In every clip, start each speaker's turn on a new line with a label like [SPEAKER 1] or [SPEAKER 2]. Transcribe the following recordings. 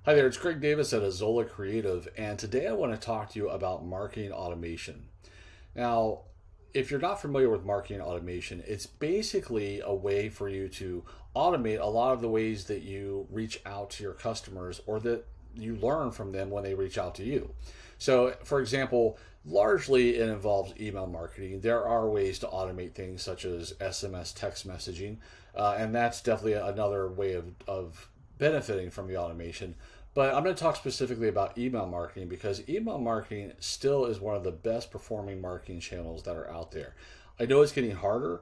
[SPEAKER 1] Hi there, it's Greg Davis at Azola Creative, and today I want to talk to you about marketing automation. Now, if you're not familiar with marketing automation, it's basically a way for you to automate a lot of the ways that you reach out to your customers or that you learn from them when they reach out to you. So, for example, largely it involves email marketing. There are ways to automate things such as SMS text messaging, and that's definitely another way of benefiting from the automation. But I'm going to talk specifically about email marketing because email marketing still is one of the best performing marketing channels that are out there. I know it's getting harder.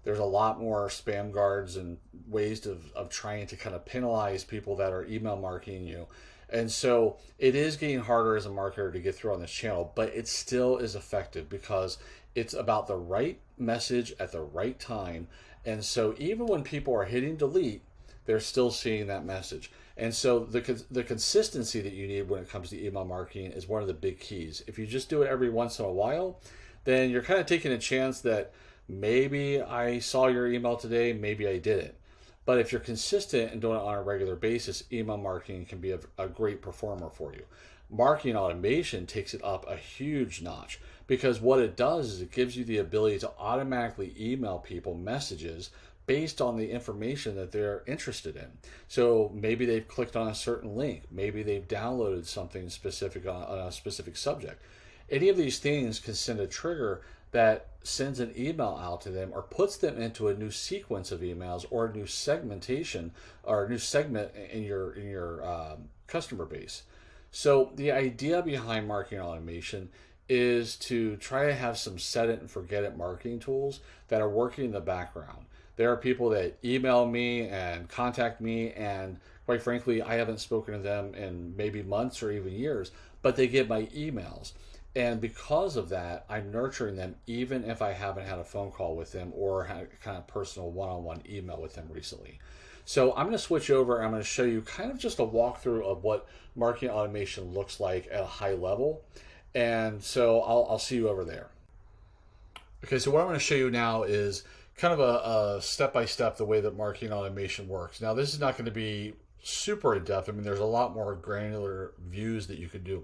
[SPEAKER 1] There's a lot more spam guards and ways of trying to kind of penalize people that are email marketing you. And so it is getting harder as a marketer to get through on this channel, but it still is effective because it's about the right message at the right time. And so even when people are hitting delete, they're still seeing that message. And so the consistency that you need when it comes to email marketing is one of the big keys. If you just do it every once in a while, then you're kind of taking a chance that maybe I saw your email today, maybe I didn't. But if you're consistent and doing it on a regular basis, email marketing can be a great performer for you. Marketing automation takes it up a huge notch because what it does is it gives you the ability to automatically email people messages based on the information that they're interested in. So maybe they've clicked on a certain link, maybe they've downloaded something specific on a specific subject. Any of these things can send a trigger that sends an email out to them or puts them into a new sequence of emails or a new segmentation or a new segment in your customer base. So the idea behind marketing automation is to try to have some set it and forget it marketing tools that are working in the background. There are people that email me and contact me, and quite frankly, I haven't spoken to them in maybe months or even years, but they get my emails. And because of that, I'm nurturing them even if I haven't had a phone call with them or had a kind of personal one on one email with them recently. So I'm going to switch over. I'm going to show you kind of just a walkthrough of what marketing automation looks like at a high level. And so I'll see you over there. Okay, so what I'm going to show you now is kind of a step-by-step the way that marketing automation works. Now, this is not going to be super in-depth. I mean, there's a lot more granular views that you could do.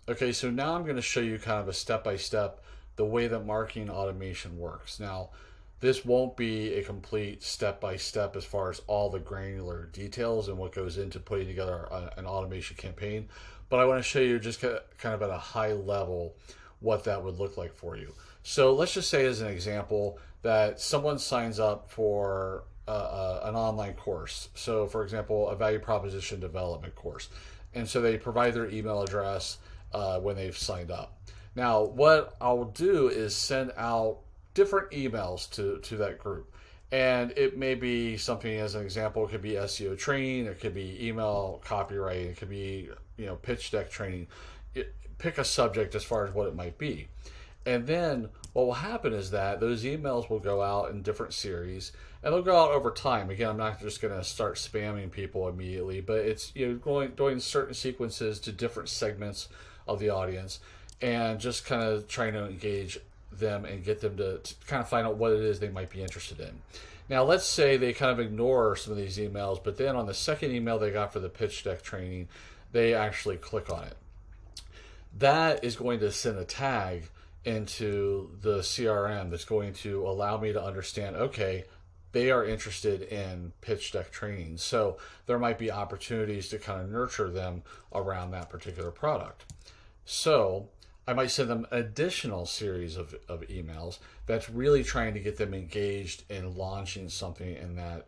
[SPEAKER 1] Okay, so now I'm going to show you kind of a step-by-step the way that marketing automation works. Now, this won't be a complete step-by-step as far as all the granular details and what goes into putting together an automation campaign, but I want to show you just kind of at a high level what that would look like for you. So let's just say as an example that someone signs up for an online course. So for example, a value proposition development course. And so they provide their email address when they've signed up. Now, what I'll do is send out different emails to that group. And it may be something, as an example, it could be SEO training, it could be email copywriting, it could be pitch deck training. Pick a subject as far as what it might be. And then what will happen is that those emails will go out in different series and they'll go out over time. Again, I'm not just going to start spamming people immediately, but it's going certain sequences to different segments of the audience and just kind of trying to engage them and get them to kind of find out what it is they might be interested in. Now, let's say they kind of ignore some of these emails, but then on the second email they got for the pitch deck training, they actually click on it. That is going to send a tag into the CRM that's going to allow me to understand, okay, they are interested in pitch deck training. So there might be opportunities to kind of nurture them around that particular product. So I might send them an additional series of emails that's really trying to get them engaged in launching something in that,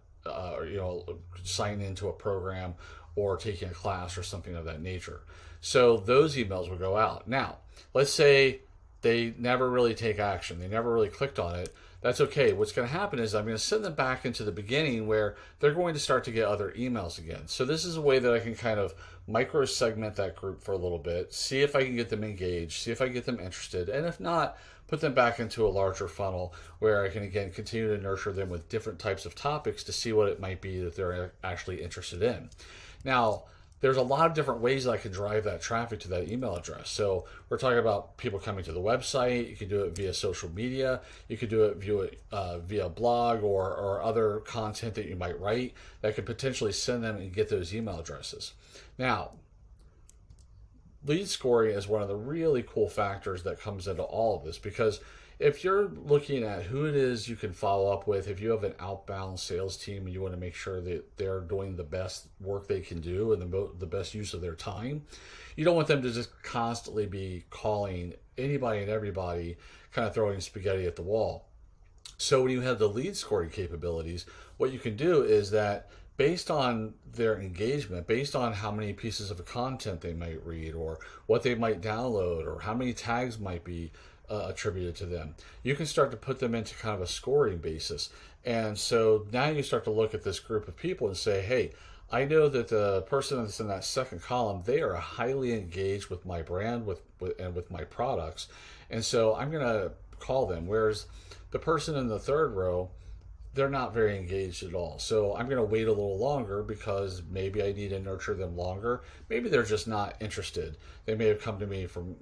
[SPEAKER 1] sign into a program or taking a class or something of that nature. So those emails will go out. Now, let's say they never really take action. They never really clicked on it. That's okay. What's going to happen is I'm going to send them back into the beginning where they're going to start to get other emails again. So this is a way that I can kind of micro segment that group for a little bit, see if I can get them engaged, see if I can get them interested, and if not, put them back into a larger funnel where I can again continue to nurture them with different types of topics to see what it might be that they're actually interested in. Now, there's a lot of different ways that I can drive that traffic to that email address. So we're talking about people coming to the website. You can do it via social media. You could do it via blog or other content that you might write that could potentially send them and get those email addresses. Now, lead scoring is one of the really cool factors that comes into all of this, because if you're looking at who it is you can follow up with, if you have an outbound sales team and you want to make sure that they're doing the best work they can do and the best use of their time, you don't want them to just constantly be calling anybody and everybody, kind of throwing spaghetti at the wall. So when you have the lead scoring capabilities, what you can do is that based on their engagement, based on how many pieces of content they might read or what they might download or how many tags might be attributed to them, you can start to put them into kind of a scoring basis. And so now you start to look at this group of people and say, hey, I know that the person that's in that second column, they are highly engaged with my brand and with my products. And so I'm going to call them. Whereas the person in the third row, they're not very engaged at all. So I'm going to wait a little longer because maybe I need to nurture them longer. Maybe they're just not interested. They may have come to me from,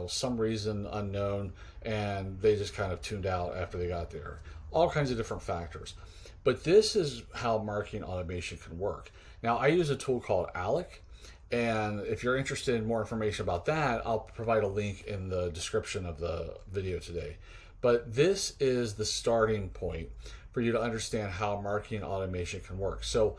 [SPEAKER 1] some reason unknown, and they just kind of tuned out after they got there. All kinds of different factors. But this is how marketing automation can work. Now, I use a tool called Alec. And if you're interested in more information about that, I'll provide a link in the description of the video today. But this is the starting point for you to understand how marketing automation can work. So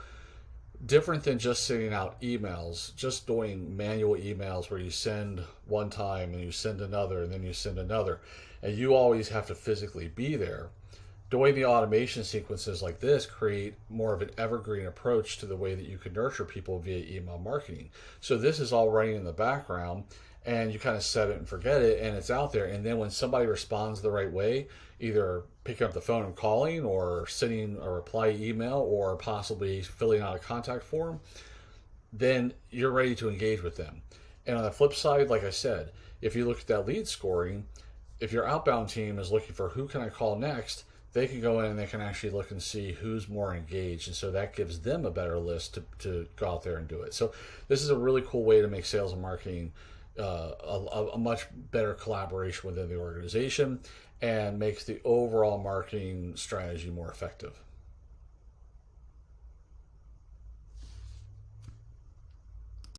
[SPEAKER 1] different than just sending out emails, just doing manual emails where you send one time and you send another and then you send another, and you always have to physically be there. Doing the automation sequences like this create more of an evergreen approach to the way that you can nurture people via email marketing. So this is all running in the background, and you kind of set it and forget it, and it's out there. And then when somebody responds the right way, either picking up the phone and calling or sending a reply email or possibly filling out a contact form, then you're ready to engage with them. And on the flip side, like I said, if you look at that lead scoring, if your outbound team is looking for who can I call next, they can go in and they can actually look and see who's more engaged. And so that gives them a better list to go out there and do it. So this is a really cool way to make sales and marketing a much better collaboration within the organization, and makes the overall marketing strategy more effective.